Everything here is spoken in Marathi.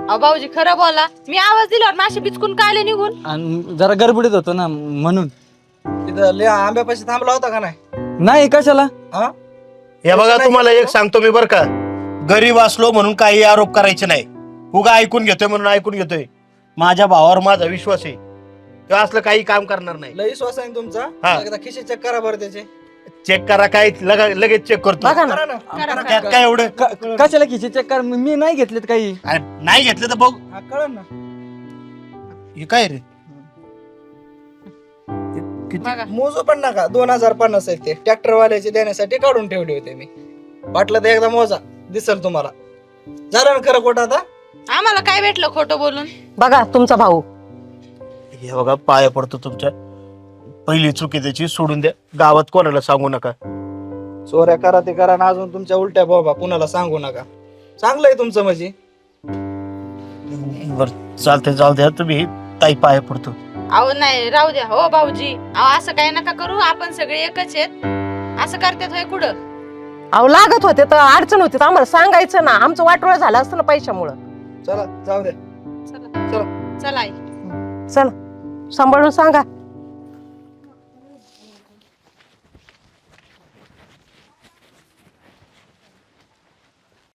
अहो भाऊजी खरं बोला, मी आवाज दिल्यावर माशी बिचकून काय आले निघून? आणि जरा गडबडीत होतो ना म्हणून. तिथं लय आंब्यापाशी थांबला होता का नाही? नाही कशाला. हा हे बघा तुम्हाला एक सांगतो मी बर का, गरीब असलो म्हणून काही आरोप करायचे नाही. उगा ऐकून घेतोय म्हणून ऐकून घेतोय. माझ्या भावावर माझा विश्वास आहे, तो असलं काही काम करणार नाही. लई श्वास आहे तुमचा. हा. एकदा खिशे चेक करा बरं त्याचे. चेक करा, काय लगेच चेक करतो. करा ना. करा. त्यात काय एवढं कशाला खिचे चक्कर, मी नाही घेतलेत काही. अरे नाही घेतलं तर बघ. हा, कळलं ना. हे काय रे? बघा मोजू पण नका. 2050 आहेत ते ट्रॅक्टर वाल्याचे देण्यासाठी काढून ठेवले होते मी. वाटलं तर एकदा मोजा, दिसल तुम्हाला. झालं ना खरं खोटं आता? आम्हाला काय भेटलं खोटं बोलून? बघा तुमचा भाऊ. हे बघा पाया पडतो तुमच्या. पहिली चुकी त्याची सोडून द्या, गावात कोणाला सांगू नका. चोऱ्या करा ते करा ना, अजून तुमच्या उलट्या बाबा कुणाला सांगू नका. चांगलंय तुमचं म्हणजे. बर चालते, जाऊ द्या तुम्ही. ताई पाया पडतो. अहो नाही राहू द्या हो भाऊजी. अहो असं काय नका करू, आपण सगळे एकच आहेत. असं करतात होय कुठं? अहो लागत होते तर अडचण होती तर आम्हाला सांगायचं ना, आमचं वाटोळ झालं असतं ना पैशामुळं. चला जाऊ द्या. चला चला आई. चल सांभाळून सांगा.